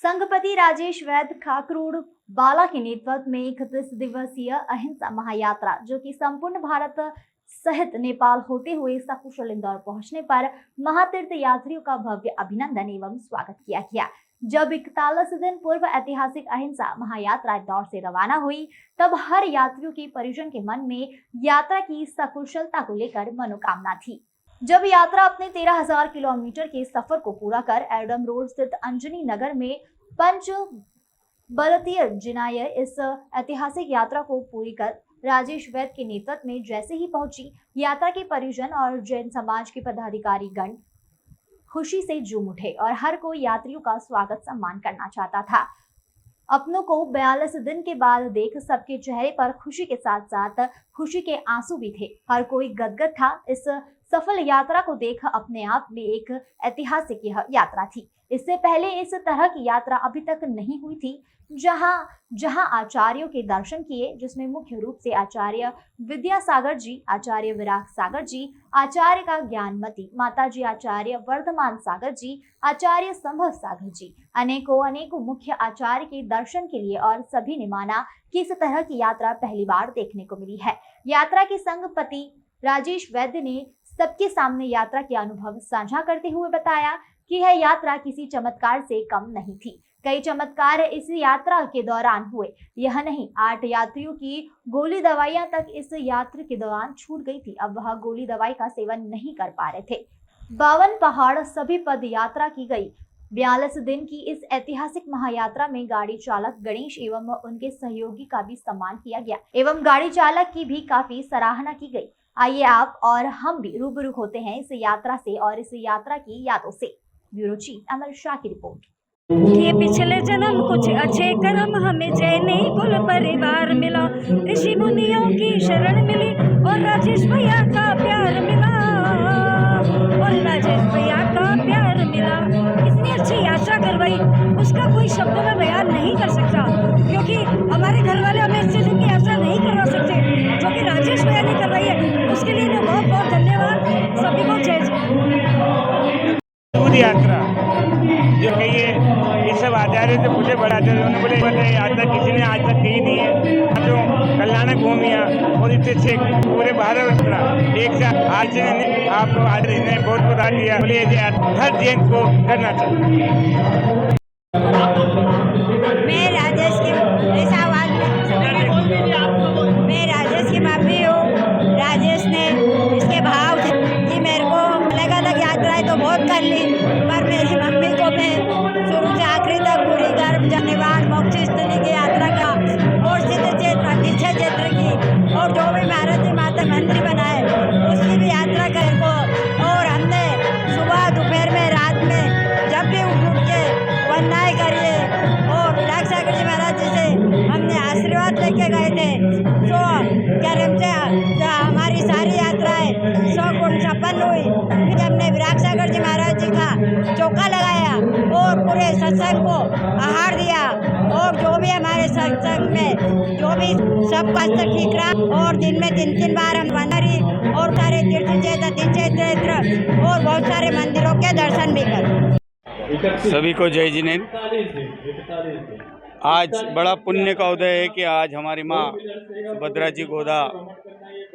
संघपति राजेश वैद खाकरूड बाला के नेतृत्व में 31 दिवसीय अहिंसा महायात्रा जो कि संपूर्ण भारत सहित नेपाल होते हुए सकुशल इंदौर पहुंचने पर महातीर्थ यात्रियों का भव्य अभिनंदन एवं स्वागत किया गया। जब 41 दिन पूर्व ऐतिहासिक अहिंसा महायात्रा इंदौर से रवाना हुई, तब हर यात्रियों के परिजन के मन में यात्रा की सकुशलता को लेकर मनोकामना थी। जब यात्रा अपने 13,000 किलोमीटर के सफर को पूरा कर एडम रोड स्थित अंजनी नगर में पंच बलतीय जिनाय इस ऐतिहासिक यात्रा को पूरी कर राजेश वैद के नेतृत्व में जैसे ही पहुंची, यात्रा के परिजन और जैन समाज के पदाधिकारी गण खुशी से झूम उठे और हर कोई यात्रियों का स्वागत सम्मान करना चाहता था। अपनों को 42 दिन के बाद देख सबके चेहरे पर खुशी के साथ साथ खुशी के आंसू भी थे। हर कोई गदगद था। इस सफल यात्रा को देख अपने आप में एक ऐतिहासिक यह यात्रा थी। इससे पहले इस तरह की यात्रा अभी तक नहीं हुई थी, जहां आचार्यों के दर्शन किए, जिसमें मुख्य रूप से आचार्य विद्यासागर जी, आचार्य विराग सागर जी, आचार्य का ज्ञानमती माताजी, आचार्य वर्धमान सागर जी, आचार्य संभव सागर जी, अनेकों मुख्य आचार्य के दर्शन के लिए। और सभी ने माना कि इस तरह की यात्रा पहली बार देखने को मिली है। यात्रा के संघपति राजेश वैद्य ने सबके सामने यात्रा के अनुभव साझा करते हुए बताया कि यह यात्रा किसी चमत्कार से कम नहीं थी। कई चमत्कार इस यात्रा के दौरान हुए। यह नहीं, 8 यात्रियों की गोली दवाइयां तक इस यात्रा के दौरान छूट गई थी। अब वह गोली दवाई का सेवन नहीं कर पा रहे थे। 52 पहाड़ सभी पद यात्रा की गई। 42 दिन की इस ऐतिहासिक महायात्रा में गाड़ी चालक गणेश एवं उनके सहयोगी का भी सम्मान किया गया एवं गाड़ी चालक की भी काफी सराहना की गई। आइए आप और हम भी रूबरू होते हैं इस यात्रा से और इस यात्रा की यादों से। ब्यूरो चीफ अमर शाह की रिपोर्ट। ये पिछले जन्म कुछ अच्छे कर्म हमें जैनी कुल परिवार मिला, ऋषि मुनियों की शरण मिली और राजेश भैया का प्यार मिला, और राजेश भैया का प्यार मिला। इतनी अच्छी यात्रा करवाई, उसका कोई शब्दों में बयान नहीं कर सकता, क्योंकि हमारे घर वाले हमें इससे दिन की यात्रा नहीं करवा सकते, जो कि राजेश भैया ने करवाई है। उसके लिए बहुत बहुत धन्यवाद सभी को। जय यात्रा जो कहिए ये सब आचार्य से पूछे, बड़े आचार्य उन्होंने बोले बताए यात्रा किसी ने आज तक की नहीं है। जो कल्याणक भूमिया और इतने पूरे भारत में एक साथ आज ने आपको आज ने बहुत बता दिया। बोले हर जैन को करना चाहिए। मैं राजेश की माफी हूँ। राजेश ने इसके भाव कि मेरे को अलग अलग यात्राएं तो बहुत कर ली, पर मेरी मम्मी को मैं शुरू से आखिरी तक पूरी गर्भ जनिवाण मोक्ष स्थली की यात्रा का और सिद्ध क्षेत्र अतिशय क्षेत्र की और जो भी भारत माता मंदिर बनाए उसकी भी यात्रा कर को। और हमने सुबह दोपहर में रात में जब भी उठ के वंदनाएं करिए और विराग सागर जी महाराज जी से हमने आशीर्वाद लेके गए थे। तो कर्म से हमारी सारी यात्राएं 100 गुण संपन्न हुई। फिर हमने विराग सागर जी महाराज जी का चौका लगाया और पूरे सत्संग को आहार दिया, और जो भी हमारे सत्संग में जो भी सब कष्ट ठीक रहा। और दिन में 3 बार हम वंदरी और सारे तीर्थ क्षेत्र और बहुत सारे मंदिरों के दर्शन भी कर। सभी को जय जिनेंद्र। आज बड़ा पुण्य का उदय है कि आज हमारी माँ सुभद्रा जी गोदा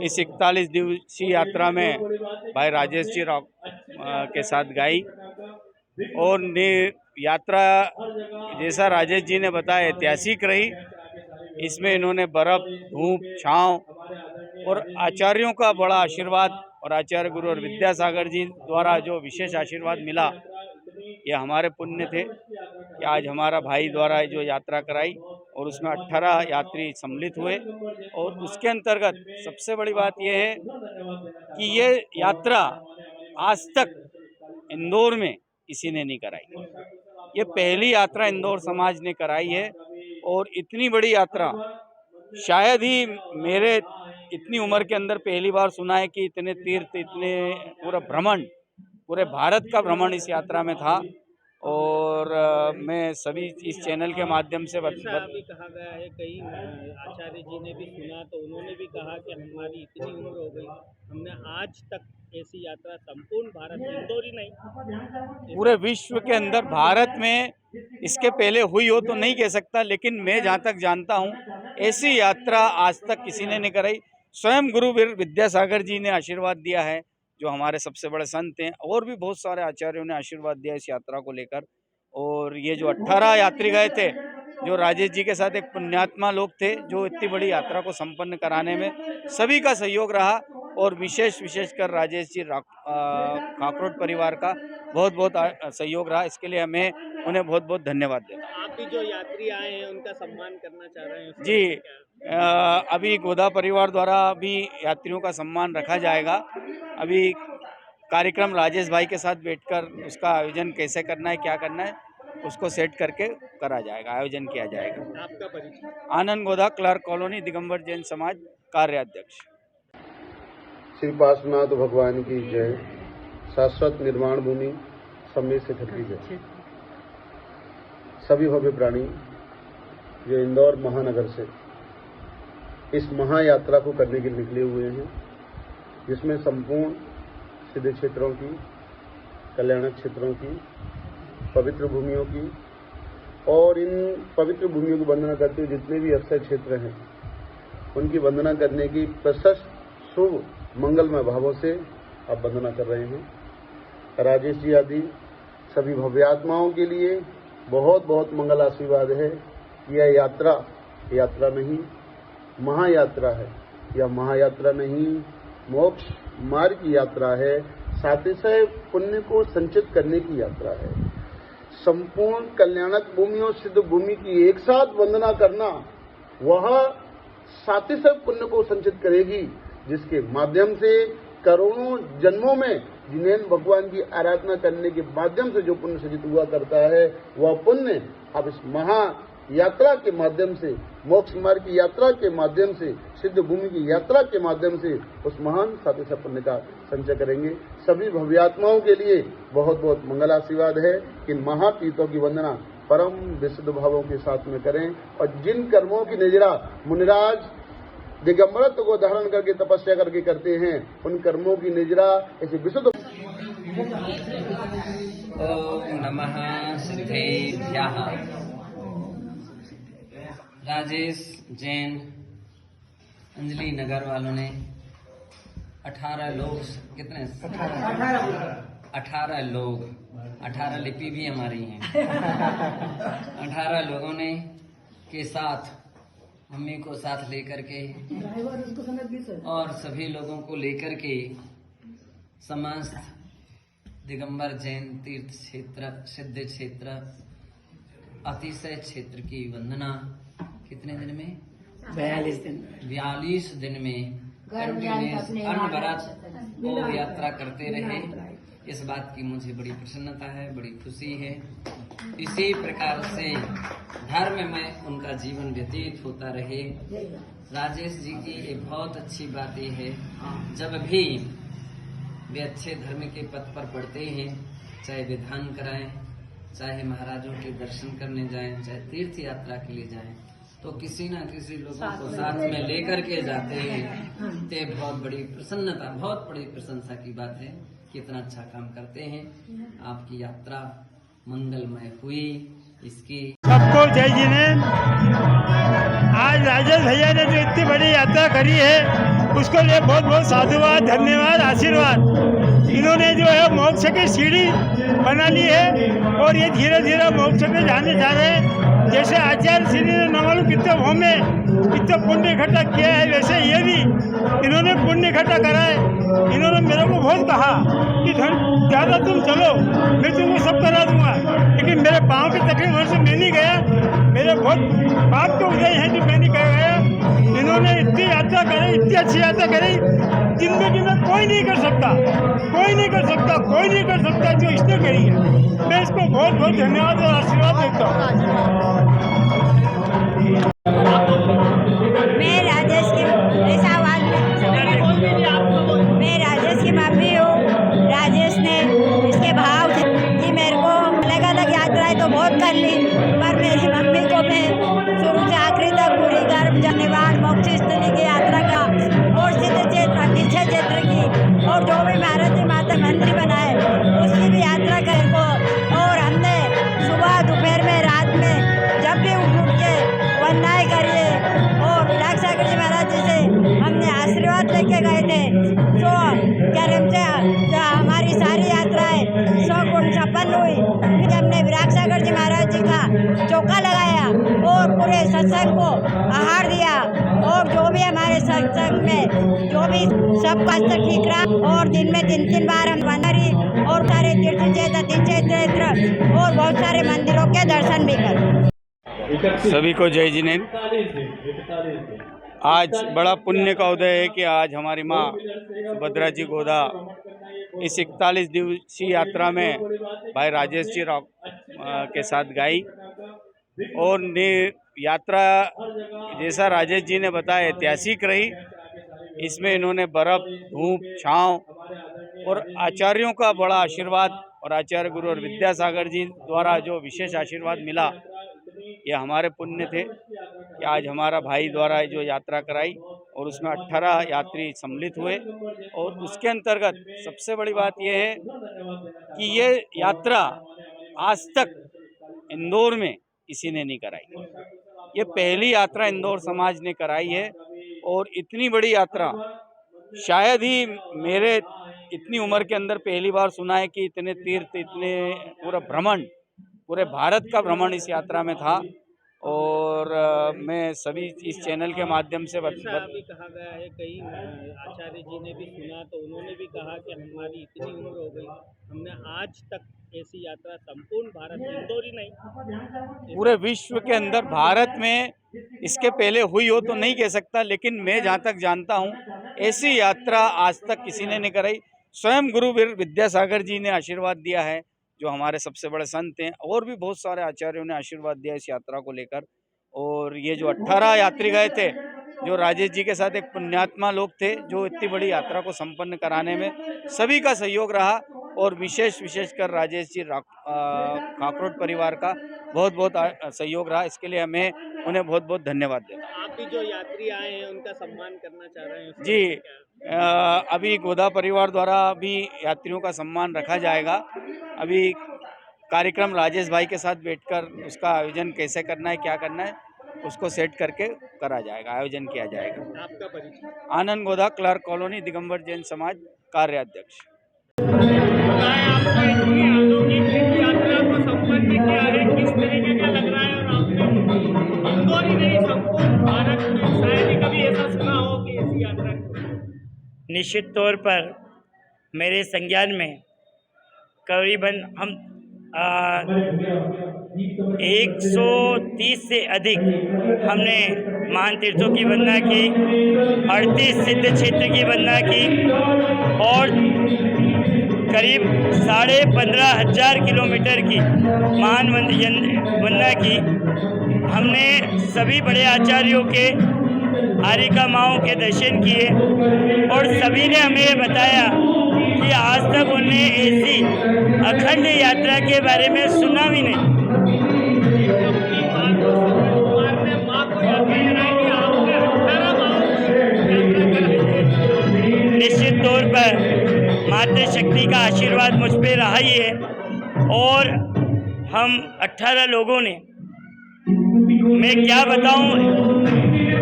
इस 41 दिवसीय यात्रा में भाई राजेश जी के साथ गई। और यात्रा जैसा राजेश जी ने बताया ऐतिहासिक रही। इसमें इन्होंने बर्फ, धूप, छांव और आचार्यों का बड़ा आशीर्वाद और आचार्य गुरु और विद्यासागर जी द्वारा जो विशेष आशीर्वाद मिला, ये हमारे पुण्य थे कि आज हमारा भाई द्वारा जो यात्रा कराई और उसमें 18 यात्री सम्मिलित हुए। और उसके अंतर्गत सबसे बड़ी बात यह है कि ये यात्रा आज तक इंदौर में किसी ने नहीं कराई। ये पहली यात्रा इंदौर समाज ने कराई है और इतनी बड़ी यात्रा शायद ही मेरे इतनी उम्र के अंदर पहली बार सुना है कि इतने तीर्थ, इतने पूरा भ्रमण, पूरे भारत का भ्रमण इस यात्रा में था। और मैं सभी इस चैनल के माध्यम से ऐसा अभी कहा गया है, कई आचार्य जी ने भी सुना तो उन्होंने भी कहा कि हमारी इतनी उम्र हो गई, हमने आज तक ऐसी यात्रा संपूर्ण भारत में, इंदौर ही नहीं पूरे विश्व के अंदर, भारत में इसके पहले हुई हो तो नहीं कह सकता, लेकिन मैं जहाँ तक जानता हूँ ऐसी यात्रा आज तक किसी ने नहीं कराई। स्वयं गुरु विद्यासागर जी ने आशीर्वाद दिया है, जो हमारे सबसे बड़े संत हैं, और भी बहुत सारे आचार्यों ने आशीर्वाद दिया इस यात्रा को लेकर। और ये जो 18 यात्री गए थे, जो राजेश जी के साथ एक पुण्यात्मा लोग थे, जो इतनी बड़ी यात्रा को संपन्न कराने में सभी का सहयोग रहा, और विशेषकर राजेश जी काकरोट परिवार का बहुत बहुत सहयोग रहा। इसके लिए हमें उन्हें बहुत बहुत धन्यवाद देता हूं। आप भी जो यात्री आए हैं उनका सम्मान करना चाह रहे हैं उसके जी, लिए क्या? अभी गोदा परिवार द्वारा भी यात्रियों का सम्मान रखा जाएगा। अभी कार्यक्रम राजेश भाई के साथ बैठकर उसका आयोजन कैसे करना है, क्या करना है, उसको सेट करके करा जाएगा, आयोजन किया जाएगा। आपका परिचय? आनंद गोदा, क्लर्क कॉलोनी, दिगंबर जैन समाज, कार्याध्यक्ष। श्री पार्श्वनाथ भगवान की जय। शाश्वत निर्माण भूमि समय से खतरी जय। सभी भव्य प्राणी जो इंदौर महानगर से इस महायात्रा को करने के लिए निकले हुए हैं, जिसमें संपूर्ण सिद्ध क्षेत्रों की, कल्याणक क्षेत्रों की, पवित्र भूमियों की और इन पवित्र भूमियों की वंदना करते हुए जितने भी अक्षय क्षेत्र हैं उनकी वंदना करने की प्रशस्त शुभ मंगलमय भावों से आप वंदना कर रहे हैं। राजेश जी आदि सभी भव्यात्माओं के लिए बहुत बहुत मंगल आशीर्वाद है। यह यात्रा नहीं महायात्रा है। यह महायात्रा नहीं, मोक्ष मार्ग की यात्रा है। साथ ही साथ पुण्य को संचित करने की यात्रा है। संपूर्ण कल्याणक भूमि और सिद्ध भूमि की एक साथ वंदना करना, वह साथ ही साथ पुण्य को संचित करेगी, जिसके माध्यम से करोड़ों जन्मों में जिन्हें भगवान की आराधना करने के माध्यम से जो पुण्य संचित हुआ करता है, वह पुण्य अब इस महा यात्रा के माध्यम से, मोक्ष मार्ग की यात्रा के माध्यम से, सिद्ध भूमि की यात्रा के माध्यम से उस महान साथी सब पुण्य का संचय करेंगे। सभी भव्यात्माओं के लिए बहुत बहुत मंगल आशीर्वाद है कि महातीर्थों की वंदना परम विशुद्ध भावों के साथ में करें, और जिन कर्मों की निजरा मुनिराज दिगंबरत्व को धारण करके तपस्या करके करते हैं, उन कर्मों की निजरा ऐसे विशुद्ध। ओम नमः सिद्धेभ्यः। राजेश जैन अंजलि नगर वालों ने 18 लोग, कितने 18 लोग, 18 लिपि भी हमारी हैं। 18 लोगों ने के साथ मम्मी को साथ लेकर के और सभी लोगों को लेकर के समस्त दिगंबर जैन तीर्थ क्षेत्र, सिद्ध क्षेत्र, अतिशय क्षेत्र की वंदना कितने दिन में? 42 दिन में कंटिन्यूस अनवरत वो यात्रा करते रहे। इस बात की मुझे बड़ी प्रसन्नता है, बड़ी खुशी है। इसी प्रकार से धर्म में उनका जीवन व्यतीत होता रहे। राजेश जी की एक बहुत अच्छी बात यह है, जब भी वे अच्छे धर्म के पथ पर पड़ते हैं, चाहे विधान कराएं, चाहे महाराजों के दर्शन करने जाएं, चाहे तीर्थ यात्रा के लिए जाएं, तो किसी न किसी लोगों को साथ में लेकर के जाते हैं। ते बहुत बड़ी प्रसन्नता, बहुत बड़ी प्रशंसा की बात है। कितना अच्छा काम करते हैं। आपकी यात्रा मंगलमय हुई। इसकी सबको जय जी ने। आज राजेश भैया ने जो इतनी बड़ी यात्रा करी है, उसको लिए बहुत बहुत साधुवाद, धन्यवाद, आशीर्वाद। इन्होंने जो है मोक्ष की सीढ़ी बना ली है और ये धीरे धीरे मोक्ष में जाने जा रहे हैं। जैसे आचार्य श्री ने न मालूम कितने भाव में कितना पुण्य इकट्ठा किया है, वैसे ये भी इन्होंने पुण्य इकट्ठा करा है। इन्होंने मेरे को बहुत कहा कि ज़्यादा तुम चलो, मैं तुमको सब करा दूंगा, लेकिन मेरे पाँव की तकलीफ वजह से मैं नहीं गया। मेरे बहुत पाप तो उदय हैं जो मैं नहीं गया। इन्होंने इतनी यात्रा करी, इतनी अच्छी यात्रा करी, जिंदगी में कोई नहीं कर सकता, कोई नहीं कर सकता, कोई नहीं कर सकता जो इसने करी है। मैं इसको बहुत बहुत धन्यवाद और आशीर्वाद देता हूँ। मैं राजेश की मम्मी हूँ। राजेश ने इसके भाव जी मेरे को अलग अलग साथ लेके गए थे। तो क्या हमसे जो हमारी सारी यात्राएं सगुण संपन्न हुई। फिर हमने विराट सागर जी महाराज जी का चौका लगाया और पूरे सत्संग को आहार दिया और जो भी हमारे सत्संग में जो भी सब स्वास्थ्य ठीक रहा और दिन में 3 बार हम वनारी और सारे तीर्थ क्षेत्र और बहुत सारे मंदिरों के दर्शन भी कर। सभी को जय जिनेन्द्र। आज बड़ा पुण्य का उदय है कि आज हमारी माँ सुभद्रा जी गोदा इस 41 दिवसीय यात्रा में भाई राजेश जी के साथ गई और यात्रा जैसा राजेश जी ने बताया ऐतिहासिक रही। इसमें इन्होंने बर्फ, धूप, छांव और आचार्यों का बड़ा आशीर्वाद और आचार्य गुरु और विद्यासागर जी द्वारा जो विशेष आशीर्वाद मिला, ये हमारे पुण्य थे कि आज हमारा भाई द्वारा जो यात्रा कराई और उसमें 18 यात्री सम्मिलित हुए। और उसके अंतर्गत सबसे बड़ी बात यह है कि ये यात्रा आज तक इंदौर में किसी ने नहीं कराई। ये पहली यात्रा इंदौर समाज ने कराई है और इतनी बड़ी यात्रा शायद ही मेरे इतनी उम्र के अंदर पहली बार सुना है कि इतने तीर्थ, इतने पूरा भ्रमण, पूरे भारत का भ्रमण इस यात्रा में था। और मैं सभी इस चैनल के माध्यम से भी कहा गया है, कई आचार्य जी ने भी सुना तो उन्होंने भी कहा कि हमारी इतनी उम्र हो गई, हमने आज तक ऐसी यात्रा संपूर्ण भारत, इंदौर ही नहीं पूरे विश्व के अंदर, भारत में इसके पहले हुई हो तो नहीं कह सकता, लेकिन मैं जहाँ तक जानता हूँ ऐसी यात्रा आज तक किसी ने नहीं कराई। स्वयं गुरु विद्यासागर जी ने आशीर्वाद दिया है, जो हमारे सबसे बड़े संत हैं, और भी बहुत सारे आचार्यों ने आशीर्वाद दिया इस यात्रा को लेकर। और ये जो 18 यात्री गए थे, जो राजेश जी के साथ एक पुण्यात्मा लोग थे, जो इतनी बड़ी यात्रा को संपन्न कराने में सभी का सहयोग रहा और विशेषकर राजेश जी काकरोट परिवार का बहुत बहुत सहयोग रहा। इसके लिए हमें उन्हें बहुत बहुत धन्यवाद देता हूं। आप भी जो यात्री आए हैं उनका सम्मान करना चाह रहे हैं जी, अभी गोदा परिवार द्वारा भी यात्रियों का सम्मान रखा जाएगा। अभी कार्यक्रम राजेश भाई के साथ बैठकर उसका आयोजन कैसे करना है, क्या करना है, उसको सेट करके करा जाएगा, आयोजन किया जाएगा। आपका परिचय? आनंद गोदा, क्लर्क कॉलोनी, दिगंबर जैन समाज, कार्याध्यक्ष। यात्रा को संपन्न किया है, किस तरीके का लग रहा है? और आपने इंदौर ही नहीं संपूर्ण भारत में शायद ही कभी ऐसा सुना हो कि ऐसी यात्रा। निश्चित तौर पर मेरे संज्ञान में करीबन हम 130 से अधिक हमने महान तीर्थों की वंदना की, 38 सिद्ध क्षेत्र की वंदना की और करीब 15,500 किलोमीटर की महान वंदना की। हमने सभी बड़े आचार्यों के, आरिका माओं के दर्शन किए और सभी ने हमें बताया कि आज तक उन्हें ऐसी अखंड यात्रा के बारे में सुना भी नहीं। निश्चित तौर पर मातृशक्ति का आशीर्वाद मुझ पे रहा ही है और हम 18 लोगों ने, मैं क्या बताऊं,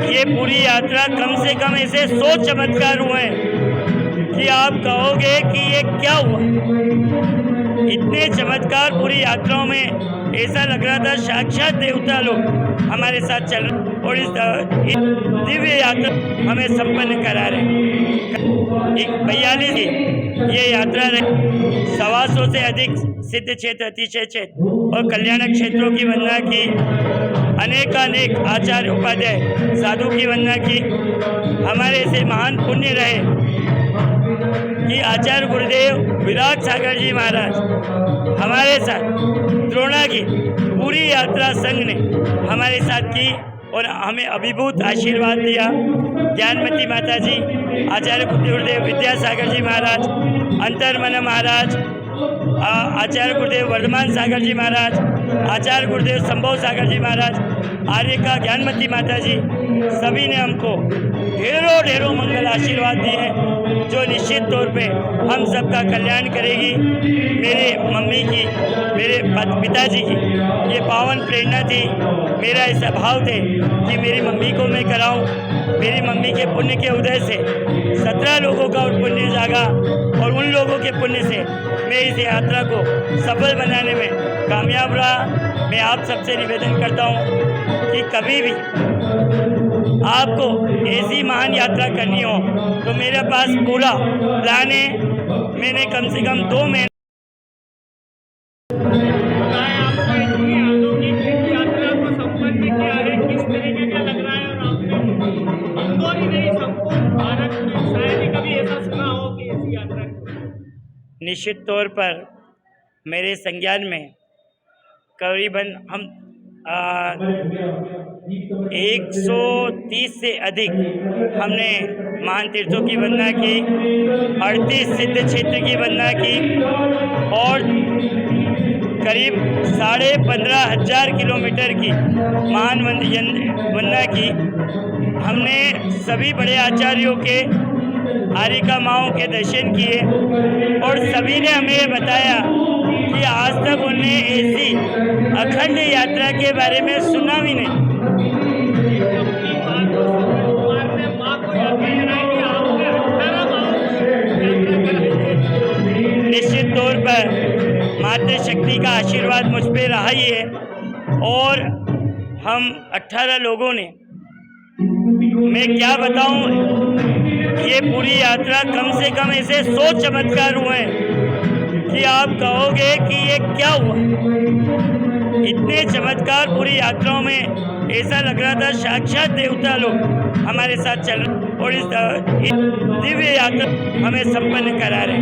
ये पूरी यात्रा कम से कम ऐसे 100 चमत्कार हुए कि आप कहोगे कि ये क्या हुआ। इतने चमत्कार पूरी यात्राओं में, ऐसा लग रहा था साक्षात देवता लोग हमारे साथ चल रहे और इस दिव्य यात्रा हमें संपन्न करा रहे। 42 ये यात्रा 125 से अधिक सिद्ध क्षेत्र, अतिशय क्षेत्र और कल्याणक क्षेत्रों की वंदना की, अनेक आचार्य उपाध्याय साधु की वंदना की। हमारे से महान पुण्य रहे कि आचार्य गुरुदेव विराट सागर जी महाराज हमारे साथ, द्रोणा की पूरी यात्रा संघ ने हमारे साथ की और हमें अभिभूत आशीर्वाद दिया। ज्ञानमती माता जी, आचार्य गुरुदेव विद्यासागर जी महाराज, अंतर्मन महाराज, आचार्य गुरुदेव वर्धमान सागर जी महाराज, आचार्य गुरुदेव संभव सागर जी महाराज, आर्यका ज्ञानमती माता जी, सभी ने हमको ढेरों ढेरों मंगल आशीर्वाद दिए हैं, जो निश्चित तौर पे हम सबका कल्याण करेगी। मेरे मम्मी की, मेरे पिताजी की ये पावन प्रेरणा थी, मेरा ऐसा भाव थे कि मेरी मम्मी को मैं कराऊं। मेरी मम्मी के पुण्य के उदय से 17 लोगों का पुण्य जागा और उन लोगों के पुण्य से मैं इस यात्रा को सफल बनाने में कामयाब रहा। मैं आप सबसे निवेदन करता हूं कि कभी भी आपको ऐसी महान यात्रा करनी हो तो मेरे पास पूरा प्लान है। मैंने कम से कम 2 महीने आपको इतनी अलौकिक यात्रा को संपन्न किया है, किस तरीके का लग रहा है? और आपने इंदौर ही नहीं संपूर्ण भारत में शायद ही कभी ऐसा सुना हो कि ऐसी यात्रा की। निश्चित तौर पर मेरे संज्ञान में करीबन हम 130 से अधिक हमने महान तीर्थों की वंदना की, 38 सिद्ध क्षेत्र की वंदना की और करीब 15,500 किलोमीटर की महान वंदना की। हमने सभी बड़े आचार्यों के, आरिका माओं के दर्शन किए और सभी ने हमें बताया कि आज तक उन्हें ऐसी अखंड यात्रा के बारे में सुना भी नहीं। निश्चित तौर पर मातृशक्ति का आशीर्वाद मुझ पे रहा ही है और हम 18 लोगों ने, मैं क्या बताऊं, ये पूरी यात्रा कम से कम ऐसे 100 चमत्कार हुए हैं कि आप कहोगे कि ये क्या हुआ। इतने चमत्कार पूरी यात्राओं में, ऐसा लग रहा था साक्षात देवता लोग हमारे साथ चल रहे और इस दिव्य यात्रा हमें संपन्न करा रहे।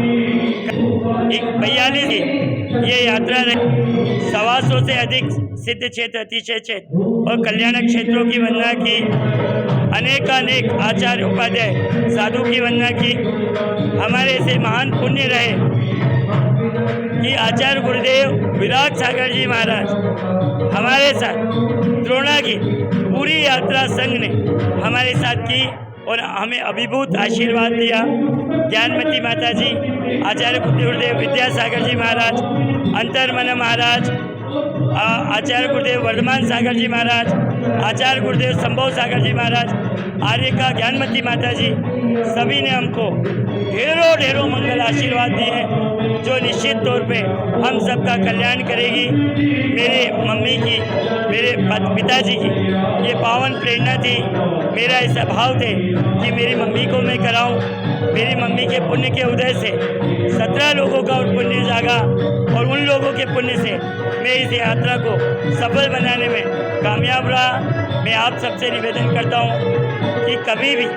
42 ये यात्रा 125 से अधिक सिद्ध क्षेत्र, अतिशय क्षेत्र और कल्याणक क्षेत्रों की वंदना की, अनेकानेक आचार्य उपाध्याय साधु की वंदना की। हमारे से महान पुण्य रहे कि आचार्य गुरुदेव विराट सागर जी महाराज हमारे साथ, द्रोणा की पूरी यात्रा संघ ने हमारे साथ की और हमें अभिभूत आशीर्वाद दिया। ज्ञानमती माता जी, आचार्य गुरुदेव विद्यासागर जी महाराज, अंतरमन महाराज, आचार्य गुरुदेव वर्धमान सागर जी महाराज, आचार्य गुरुदेव संभव सागर जी महाराज, आर्यका ज्ञानमती माता जी, सभी ने हमको ढेरों ढेरों मंगल आशीर्वाद दिए हैं, जो निश्चित तौर पे हम सबका कल्याण करेगी। मेरे मम्मी की, मेरे पिताजी की ये पावन प्रेरणा थी, मेरा ऐसा भाव थे कि मेरी मम्मी को मैं कराऊं। मेरी मम्मी के पुण्य के उदय से 17 लोगों का पुण्य जागा और उन लोगों के पुण्य से मैं इस यात्रा को सफल बनाने में कामयाब रहा। मैं आप सबसे निवेदन करता हूं कि कभी भी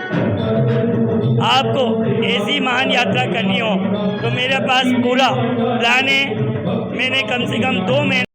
आपको ऐसी महान यात्रा करनी हो तो मेरे पास पूरा प्लान है। मैंने कम से कम 2 महीने